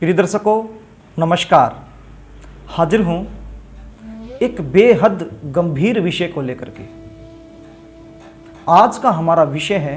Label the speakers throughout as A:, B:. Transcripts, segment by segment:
A: प्रिय दर्शकों नमस्कार। हाजिर हूँ एक बेहद गंभीर विषय को लेकर के। आज का हमारा विषय है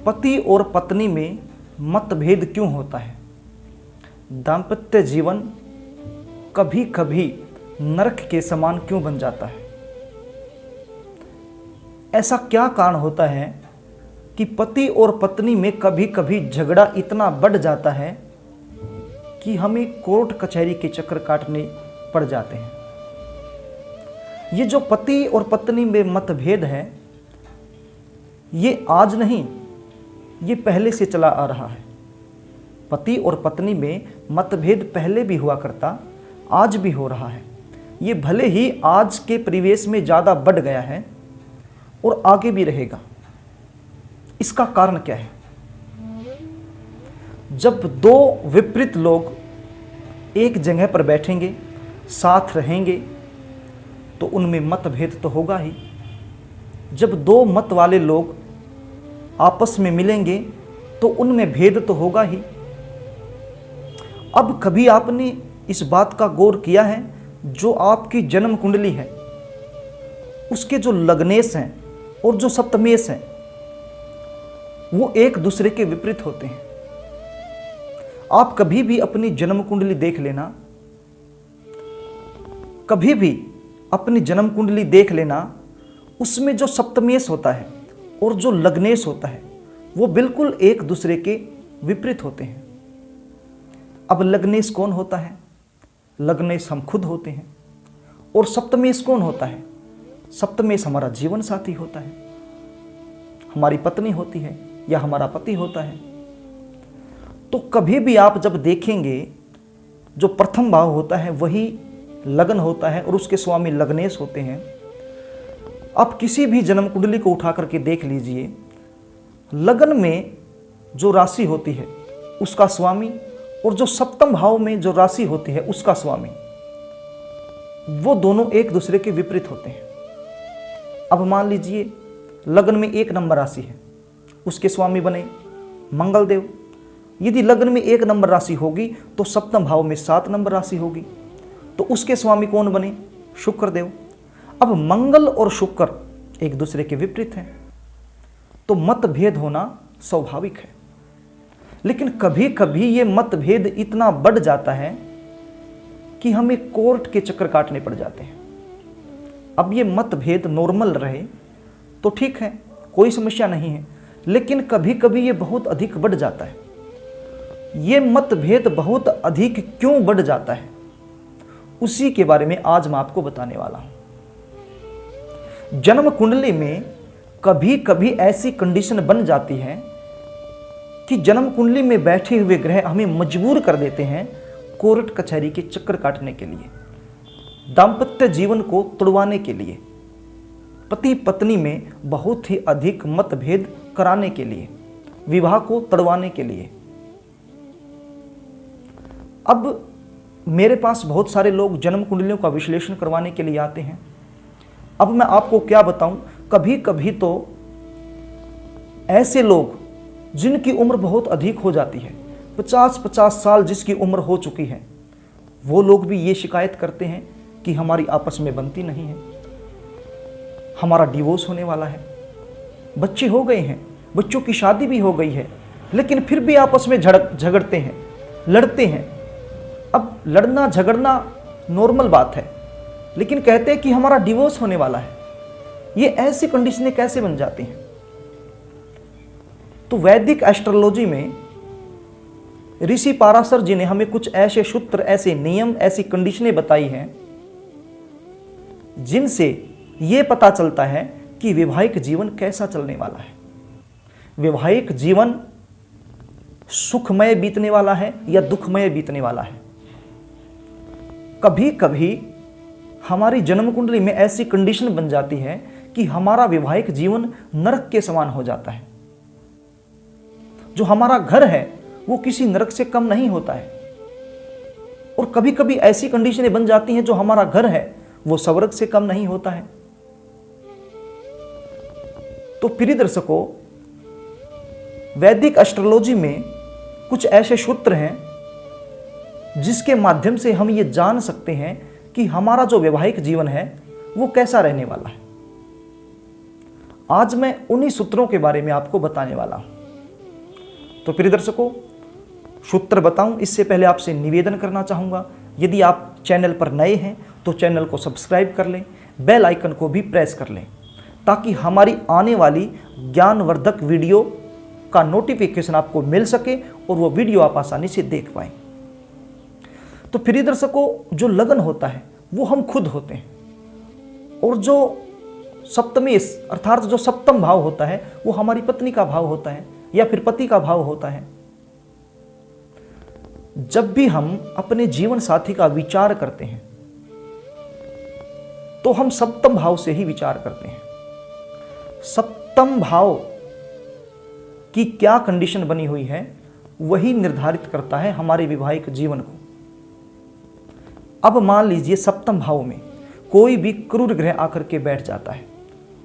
A: पति और पत्नी में मतभेद क्यों होता है। दाम्पत्य जीवन कभी कभी नरक के समान क्यों बन जाता है। ऐसा क्या कारण होता है कि पति और पत्नी में कभी कभी झगड़ा इतना बढ़ जाता है कि हमें कोर्ट कचहरी के चक्कर काटने पड़ जाते हैं। ये जो पति और पत्नी में मतभेद है ये आज नहीं, ये पहले से चला आ रहा है। पति और पत्नी में मतभेद पहले भी हुआ करता, आज भी हो रहा है। ये भले ही आज के परिवेश में ज़्यादा बढ़ गया है और आगे भी रहेगा। इसका कारण क्या है? जब दो विपरीत लोग एक जगह पर बैठेंगे, साथ रहेंगे, तो उनमें मतभेद तो होगा ही। जब दो मत वाले लोग आपस में मिलेंगे तो उनमें भेद तो होगा ही। अब कभी आपने इस बात का गौर किया है, जो आपकी जन्म कुंडली है उसके जो लग्नेश हैं और जो सप्तमेश हैं वो एक दूसरे के विपरीत होते हैं। आप कभी भी अपनी जन्म कुंडली देख लेना, कभी भी अपनी जन्म कुंडली देख लेना, उसमें जो सप्तमेश होता है और जो लग्नेश होता है वो बिल्कुल एक दूसरे के विपरीत होते हैं। अब लग्नेश कौन होता है? लग्नेश हम खुद होते हैं। और सप्तमेश कौन होता है? सप्तमेश हमारा जीवन साथी होता है, हमारी पत्नी होती है या हमारा पति होता है। तो कभी भी आप जब देखेंगे जो प्रथम भाव होता है वही लगन होता है और उसके स्वामी लग्नेश होते हैं। आप किसी भी जन्म कुंडली को उठा करके देख लीजिए, लगन में जो राशि होती है उसका स्वामी और जो सप्तम भाव में जो राशि होती है उसका स्वामी, वो दोनों एक दूसरे के विपरीत होते हैं। अब मान लीजिए लगन में 1 नंबर राशि है, उसके स्वामी बने मंगल देव। यदि लग्न में 1 नंबर राशि होगी तो सप्तम भाव में 7 नंबर राशि होगी, तो उसके स्वामी कौन बने? शुक्र देव। अब मंगल और शुक्र एक दूसरे के विपरीत हैं, तो मतभेद होना स्वाभाविक है। लेकिन कभी कभी ये मतभेद इतना बढ़ जाता है कि हमें कोर्ट के चक्कर काटने पड़ जाते हैं। अब ये मतभेद नॉर्मल रहे तो ठीक है, कोई समस्या नहीं है, लेकिन कभी कभी ये बहुत अधिक बढ़ जाता है। ये मतभेद बहुत अधिक क्यों बढ़ जाता है, उसी के बारे में आज मैं आपको बताने वाला हूं। जन्म कुंडली में कभी कभी ऐसी कंडीशन बन जाती है कि जन्म कुंडली में बैठे हुए ग्रह हमें मजबूर कर देते हैं कोर्ट कचहरी के चक्कर काटने के लिए, दाम्पत्य जीवन को तोड़वाने के लिए, पति पत्नी में बहुत ही अधिक मतभेद कराने के लिए, विवाह को तोड़वाने के लिए। अब मेरे पास बहुत सारे लोग जन्म कुंडलियों का विश्लेषण करवाने के लिए आते हैं। अब मैं आपको क्या बताऊं, कभी कभी तो ऐसे लोग जिनकी उम्र बहुत अधिक हो जाती है, 50-50 साल जिसकी उम्र हो चुकी है, वो लोग भी ये शिकायत करते हैं कि हमारी आपस में बनती नहीं है, हमारा डिवोर्स होने वाला है, बच्चे हो गए हैं, बच्चों की शादी भी हो गई है, लेकिन फिर भी आपस में झगड़ते हैं, लड़ते हैं। अब लड़ना झगड़ना नॉर्मल बात है, लेकिन कहते हैं कि हमारा डिवोर्स होने वाला है। ये ऐसी कंडीशनें कैसे बन जाती हैं? तो वैदिक एस्ट्रोलॉजी में ऋषि पाराशर जी ने हमें कुछ ऐसे सूत्र, ऐसे नियम, ऐसी कंडीशनें बताई हैं जिनसे ये पता चलता है कि वैवाहिक जीवन कैसा चलने वाला है। वैवाहिक जीवन सुखमय बीतने वाला है या दुखमय बीतने वाला है। कभी कभी हमारी जन्म कुंडली में ऐसी कंडीशन बन जाती है कि हमारा वैवाहिक जीवन नरक के समान हो जाता है। जो हमारा घर है वो किसी नरक से कम नहीं होता है। और कभी कभी ऐसी कंडीशनें बन जाती हैं जो हमारा घर है वो स्वर्ग से कम नहीं होता है। तो प्रिय दर्शकों, वैदिक एस्ट्रोलॉजी में कुछ ऐसे सूत्र हैं जिसके माध्यम से हम ये जान सकते हैं कि हमारा जो वैवाहिक जीवन है वो कैसा रहने वाला है। आज मैं उन्हीं सूत्रों के बारे में आपको बताने वाला हूं। तो प्रिय दर्शकों, सूत्र बताऊं इससे पहले आपसे निवेदन करना चाहूंगा, यदि आप चैनल पर नए हैं तो चैनल को सब्सक्राइब कर लें, बेल आइकन को भी प्रेस कर लें, ताकि हमारी आने वाली ज्ञानवर्धक वीडियो का नोटिफिकेशन आपको मिल सके और वो वीडियो आप आसानी से देख पाएं। तो प्रिय दर्शकों, जो लगन होता है वो हम खुद होते हैं, और जो सप्तमेश अर्थात जो सप्तम भाव होता है वो हमारी पत्नी का भाव होता है या फिर पति का भाव होता है। जब भी हम अपने जीवन साथी का विचार करते हैं तो हम सप्तम भाव से ही विचार करते हैं। सप्तम भाव की क्या कंडीशन बनी हुई है वही निर्धारित करता है हमारे वैवाहिक जीवन को। अब मान लीजिए सप्तम भाव में कोई भी क्रूर ग्रह आकर के बैठ जाता है।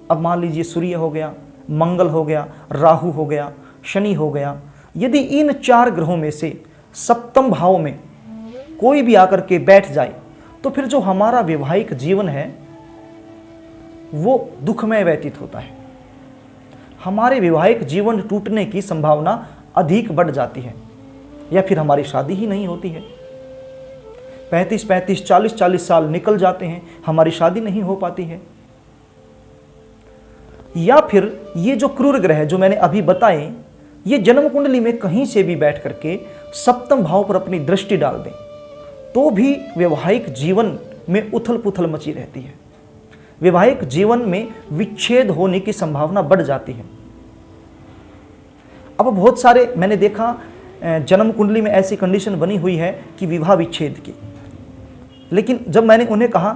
A: अब मान लीजिए सूर्य हो गया, मंगल हो गया, राहु हो गया, शनि हो गया। यदि इन 4 ग्रहों में से सप्तम भाव में कोई भी आकर के बैठ जाए तो फिर जो हमारा वैवाहिक जीवन है वो दुखमय व्यतीत होता है। हमारे वैवाहिक जीवन टूटने की संभावना अधिक बढ़ जाती है, या फिर हमारी शादी ही नहीं होती है। 35-35, 40-40 साल निकल जाते हैं, हमारी शादी नहीं हो पाती है। या फिर ये जो क्रूर ग्रह जो मैंने अभी बताए, ये जन्म कुंडली में कहीं से भी बैठ करके सप्तम भाव पर अपनी दृष्टि डाल दें तो भी वैवाहिक जीवन में उथल पुथल मची रहती है। वैवाहिक जीवन में विच्छेद होने की संभावना बढ़ जाती है। अब बहुत सारे मैंने देखा जन्म कुंडली में ऐसी कंडीशन बनी हुई है कि विवाह विच्छेद की, लेकिन जब मैंने उन्हें कहा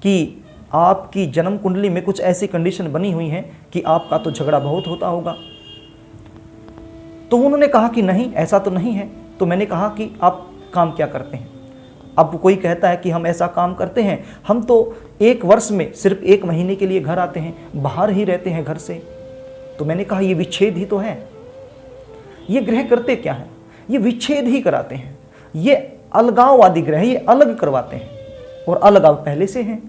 A: कि आपकी जन्म कुंडली में कुछ ऐसी कंडीशन बनी हुई है कि आपका तो झगड़ा बहुत होता होगा, तो उन्होंने कहा कि नहीं, ऐसा तो नहीं है। तो मैंने कहा कि आप काम क्या करते हैं? अब कोई कहता है कि हम ऐसा काम करते हैं, हम तो 1 वर्ष में सिर्फ 1 महीने के लिए घर आते हैं, बाहर ही रहते हैं घर से। तो मैंने कहा ये विच्छेद ही तो है। ये ग्रह करते क्या है? ये विच्छेद ही कराते हैं। ये अलगाववादी ग्रह, ये अलग करवाते हैं, और अलगाव पहले से है।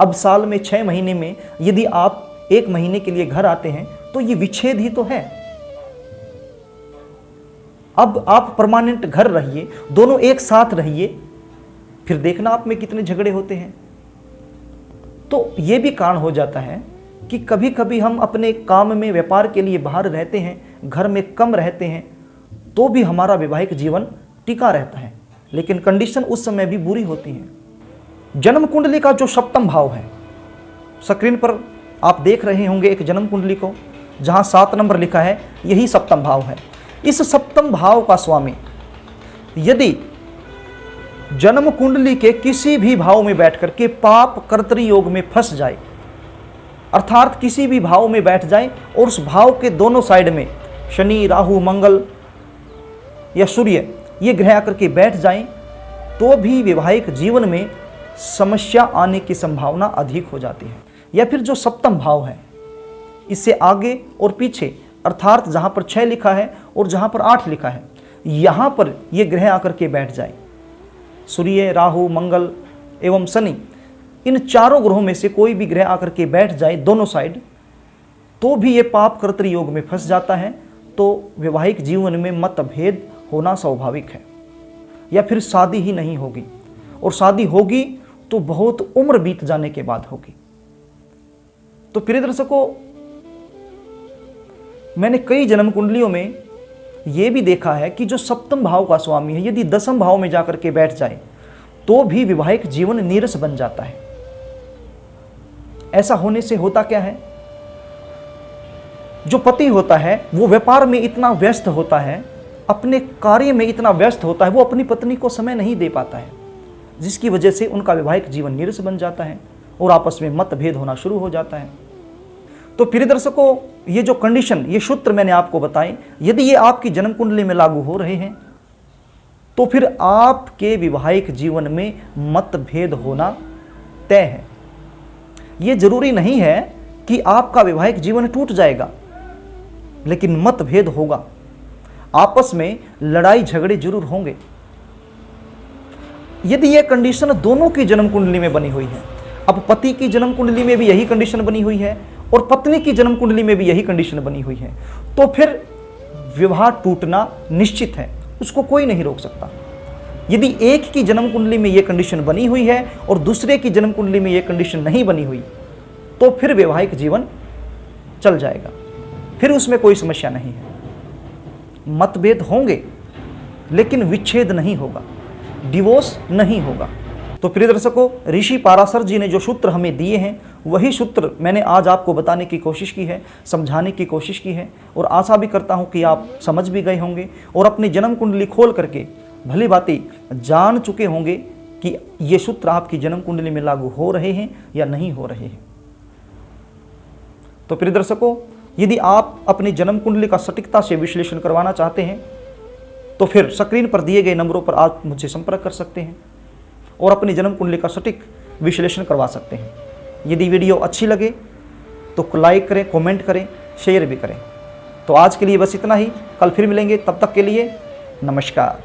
A: अब साल में 6 महीने में यदि आप 1 महीने के लिए घर आते हैं तो ये विच्छेद ही तो है। अब आप परमानेंट घर रहिए, दोनों एक साथ रहिए, फिर देखना आप में कितने झगड़े होते हैं। तो ये भी कारण हो जाता है कि कभी कभी हम अपने काम में, व्यापार के लिए बाहर रहते हैं, घर में कम रहते हैं, तो भी हमारा वैवाहिक जीवन टिका रहता है, लेकिन कंडीशन उस समय भी बुरी होती है। जन्म कुंडली का जो सप्तम भाव है, स्क्रीन पर आप देख रहे होंगे एक जन्म कुंडली को, जहां 7 नंबर लिखा है, यही सप्तम भाव है। इस सप्तम भाव का स्वामी यदि जन्म कुंडली के किसी भी भाव में बैठ करके पाप कर्तृ योग में फंस जाए, अर्थात किसी भी भाव में बैठ जाए और उस भाव के दोनों साइड में शनि, राहु, मंगल या सूर्य ये ग्रह आकर के बैठ जाएं, तो भी वैवाहिक जीवन में समस्या आने की संभावना अधिक हो जाती है। या फिर जो सप्तम भाव है, इससे आगे और पीछे, अर्थात जहां पर 6 लिखा है और जहां पर 8 लिखा है, यहां पर ये ग्रह आकर के बैठ जाए, सूर्य, राहु, मंगल एवं शनि, इन 4 ग्रहों में से कोई भी ग्रह आकर के बैठ जाए दोनों साइड, तो भी ये पाप कर्तृ योग में फंस जाता है। तो वैवाहिक जीवन में मतभेद होना स्वाभाविक है, या फिर शादी ही नहीं होगी, और शादी होगी तो बहुत उम्र बीत जाने के बाद होगी। तो प्रिय दर्शकों, मैंने कई जन्म कुंडलियों में यह भी देखा है कि जो सप्तम भाव का स्वामी है यदि 10वें भाव में जाकर के बैठ जाए तो भी वैवाहिक जीवन नीरस बन जाता है। ऐसा होने से होता क्या है, जो पति होता है वो व्यापार में इतना व्यस्त होता है, अपने कार्य में इतना व्यस्त होता है, वो अपनी पत्नी को समय नहीं दे पाता है, जिसकी वजह से उनका वैवाहिक जीवन नीरस बन जाता है और आपस में मतभेद होना शुरू हो जाता है। तो प्रिय दर्शकों, ये जो कंडीशन, ये सूत्र मैंने आपको बताए, यदि ये आपकी जन्म कुंडली में लागू हो रहे हैं तो फिर आपके वैवाहिक जीवन में मतभेद होना तय है। ये जरूरी नहीं है कि आपका वैवाहिक जीवन टूट जाएगा, लेकिन मतभेद होगा, आपस में लड़ाई झगड़े जरूर होंगे। यदि यह कंडीशन दोनों की जन्म कुंडली में बनी हुई है, अब पति की जन्म कुंडली में भी यही कंडीशन बनी हुई है और पत्नी की जन्म कुंडली में भी यही कंडीशन बनी हुई है, तो फिर विवाह टूटना निश्चित है, उसको कोई नहीं रोक सकता। यदि एक की जन्म कुंडली में यह कंडीशन बनी हुई है और दूसरे की जन्म कुंडली में यह कंडीशन नहीं बनी हुई, तो फिर वैवाहिक जीवन चल जाएगा, फिर उसमें कोई समस्या नहीं है। मतभेद होंगे लेकिन विच्छेद नहीं होगा, डिवोर्स नहीं होगा। तो प्रिय दर्शकों, ऋषि पाराशर जी ने जो सूत्र हमें दिए हैं वही सूत्र मैंने आज आपको बताने की कोशिश की है, समझाने की कोशिश की है, और आशा भी करता हूं कि आप समझ भी गए होंगे और अपनी जन्म कुंडली खोल करके भली भांति जान चुके होंगे कि ये सूत्र आपकी जन्म कुंडली में लागू हो रहे हैं या नहीं हो रहे हैं। तो प्रिय दर्शकों, यदि आप अपनी जन्म कुंडली का सटीकता से विश्लेषण करवाना चाहते हैं तो फिर स्क्रीन पर दिए गए नंबरों पर आप मुझसे संपर्क कर सकते हैं और अपनी जन्म कुंडली का सटीक विश्लेषण करवा सकते हैं। यदि वीडियो अच्छी लगे तो लाइक करें, कमेंट करें, शेयर भी करें। तो आज के लिए बस इतना ही, कल फिर मिलेंगे, तब तक के लिए नमस्कार।